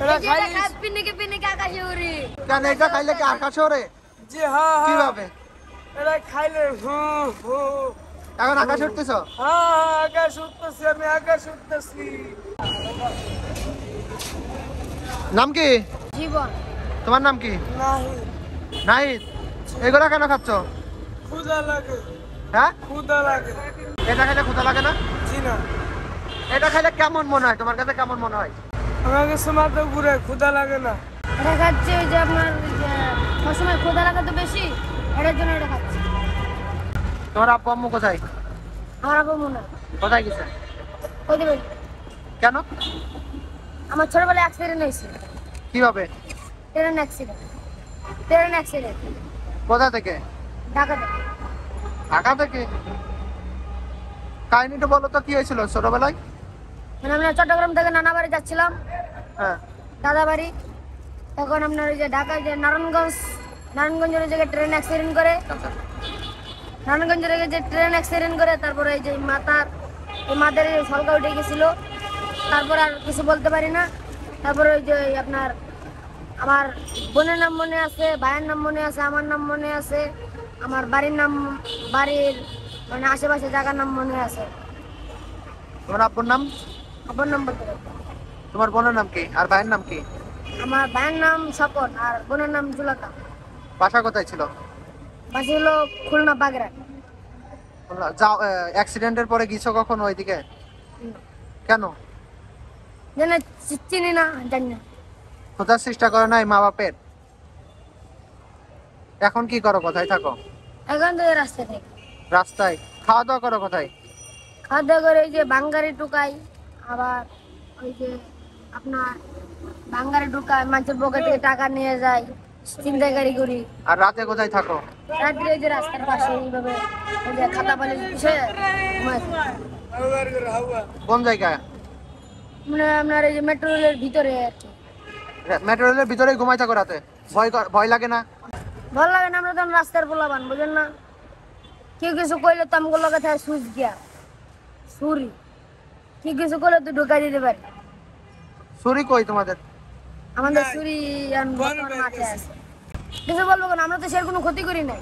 এটা খাইলে পিনিকে পিনিকে আকাশে উড়ে। কেন এটা খাইলে কি আকাশে ওড়ে? জি হ্যাঁ হ্যাঁ। কিভাবে? এটা খাইলে হু হু। এখন আকাশে উঠতেছো? হ্যাঁ আকাশ উঠতেছি, আমি আকাশ উঠতেছি। নাম কি? জীবন। তোমার নাম কি? নাহি। নাহিদ। এগুলা কেন খাচ্ছ? ক্ষুধা লাগে। হ্যাঁ? ক্ষুধা লাগে। এটা খাইলে ক্ষুধা লাগে না? জি না। এটা খাইলে কেমন মনে হয়? তোমার কাছে কেমন মনে হয়? আমার কাছে মাথা ঘুরে, ক্ষুধা লাগে না। এটা খাচ্ছি ওই যে আপনার সবসময় ক্ষুধা লাগে তো বেশি, এটার জন্য এটা খাচ্ছি। তোমার আব্বু আম্মু কোথায়? আমার আব্বু মনে হয় কোথায় গেছে? কই দেবেন? কেন? আমার ছোটবেলায় অ্যাক্সিডেন্ট হয়েছে। কিভাবে? Train accident. Train accident. কোথা থেকে? ঢাকা থেকে। ঢাকা থেকে? কাহিনীটা বলো তো, কি হয়েছিল ছোটবেলায়? মানে আমরা চট্টগ্রাম থেকে নানা বাড়ি যাচ্ছিলাম, হ্যাঁ। দাদা বাড়ি। তখন আপনার ওই যে ঢাকায় যে নারায়ণগঞ্জের জায়গায় ট্রেন অ্যাক্সিডেন্ট করে। নারায়ণগঞ্জের যে ট্রেন অ্যাক্সিডেন্ট করে, তারপরে এই যে মাথার সলকা উঠে গেছিল। তারপর আর কিছু বলতে পারি না। তারপরে ওই যে আপনার আমার বোনের নাম মনে আছে, ভাইয়ের নাম মনে আছে, আমার নাম মনে আছে, আমার বাড়ির মানে আশেপাশে জায়গার নাম মনে আছে। তোমার আব্বুর নাম? আব্বুর নাম বলতে পারবো। তোমার বোনের নাম কি আর ভাইয়ের নাম কি? আমার ভাইয়ের নাম স্বপন আর বোনের নাম জুলাকা। বাসা কোথায় ছিল? বাসা হলো খুলনা বাগেরহাট। যাও, অ্যাক্সিডেন্টের পরে গেছো কখন ওইদিকে? কেন? জানে চিনি না, জানি না। খোঁজার চেষ্টা করে নাই মা বাপের? এখন কি করো, কোথায় থাকো? এখন তো রাস্তা থেকে রাস্তায়। খাওয়া দাওয়া করো কোথায়? খাওয়া দাওয়া করে ওই যে বাঙ্গারি টুকাই, আবার ওই যে আপনার বাঙ্গারি টুকাই, মানুষের পকেট থেকে টাকা নিয়ে যায়, ছিনতাইকারী করি। আর রাতে কোথায় থাকো? রাত্রে ওই যে রাস্তার পাশে এইভাবে ওই যে খাতা পালি পিছিয়ে কোন জায়গায়? মানে আপনার এই যে মেট্রো রেলের ভিতরে আর কি। মেট্রো রেলের ভিতরেই ঘুমাই থাকো রাতে? ভয় লাগে না? ভালো লাগে না, আমরা তখন রাস্তার পোলাবান, বুঝেন না। কেউ কিছু কইলে তো আমগুলো লোকে থাকে সুইচ গিয়া ছুরি, কেউ কিছু করলে তো ঢুকাই দিতে পারি। ছুরি কই তোমাদের? আমাদের ছুরি মাঠে আছে। কিছু বলবো কেন, আমরা তো সে কোনো ক্ষতি করি নাই।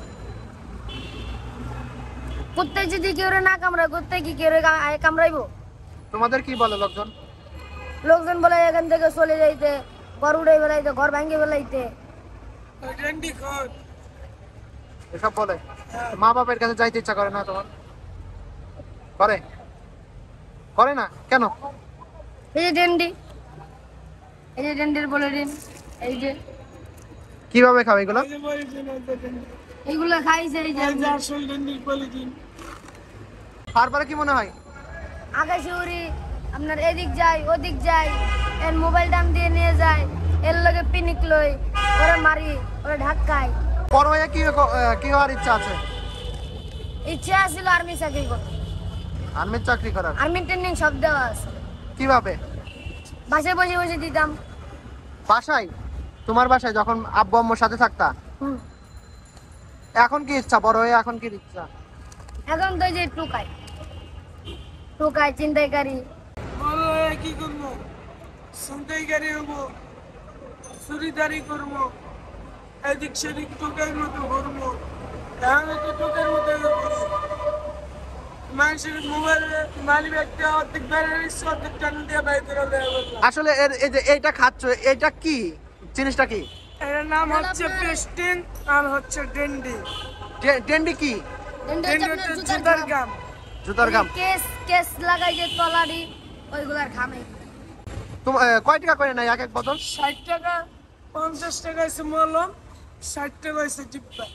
কুত্তে যদি কেউ না কামড়ায়, কুত্তে কি কেউ কামড়াইবো? তোমাদের কি বলে লোকজন? লোকজন বলে এখান থেকে চলে যাইতে, ঘর উড়ে বেড়াইতে, ঘর ভাঙ্গে বেড়াইতে। এসব বলে? মা বাপের কাছে যাইতে ইচ্ছা করে না তোমার? করে? করে না কেন? এই যে ডেন্ডি, এই যে ডেন্ডির বলে দিন, এই যে কিভাবে খাও এগুলো? এইগুলো খাইছে এই যে তারপরে কি মনে হয়? আকাশে উড়ি, আপনার এদিক যাই ওদিক যাই, এর মোবাইল দাম দিয়ে নিয়ে যায়, এর লগে পিনিক লই, ওরা মারি, ওরা ধাক্কাই। বড় হয়ে কি হওয়ার ইচ্ছা আছে? ইচ্ছা ছিল আর্মি চাকরি করতে। আর্মির চাকরি করার? আর্মি ট্রেনিং সব দেওয়া আছে। কিভাবে? বাসায় বসে বসে দিতাম। বাসায়? তোমার বাসায় যখন আব্বু আম্মুর সাথে থাকতা? এখন কি ইচ্ছা বড় হয়ে, এখন কি ইচ্ছা? এখন তো যে টুকাই চিন্তাইকারী। বড় হয়ে কি করবো? ছিনতাইকারী হবো, চুরিদারি করবো, এদিক সেদিক টোকের মতো ঘুরবো। এখন তো টোকের মতো ঘুরি। মানুষের মোবাইলে মালি ব্যাগটা অর্ধেক বেড়ে নিচ্ছে, অর্ধেক টান দিয়ে বাইর করে দেওয়া বললাম। আসলে এই যে এইটা খাচ্ছ, এটা কি জিনিসটা? কি এর নাম হচ্ছে পেস্টিন আর হচ্ছে ডেন্ডি। ডেন্ডি কি? ডেন্ডি হচ্ছে জুতার গাম। জুতার গাম? কেস লাগাই যে তলারি, ওইগুলার ঘামে। তোমার কয় টাকা করে নাই এক এক বোতল? 60 টাকা, 50 টাকা হচ্ছে মলম, 60 টাকা হচ্ছে ডিব্বা,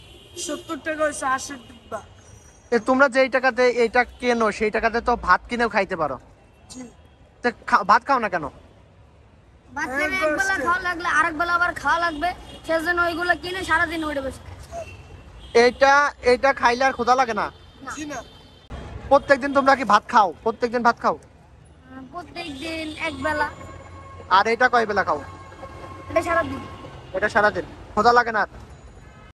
70 টাকা হচ্ছে 80 ডিব্বা। তোমরা যেই টাকাতে এইটা কেনো, সেই টাকাতে তো ভাত কিনেও খাইতে পারো। তো ভাত খাও না কেন? ভাত খেলে একবেলা খাওয়া লাগলে আরেক বেলা আবার খাওয়া লাগবে, সেজন্য ওইগুলো কিনে সারাদিন উঠে বসে। এইটা খাইলে আর ক্ষুধা লাগে না? জি না। প্রত্যেকদিন তোমরা কি ভাত খাও? প্রত্যেকদিন ভাত খাও? প্রত্যেকদিন একবেলা। আর এটা কয় বেলা খাও? এটা সারাদিন। এটা সারাদিন। ক্ষুধা লাগে না?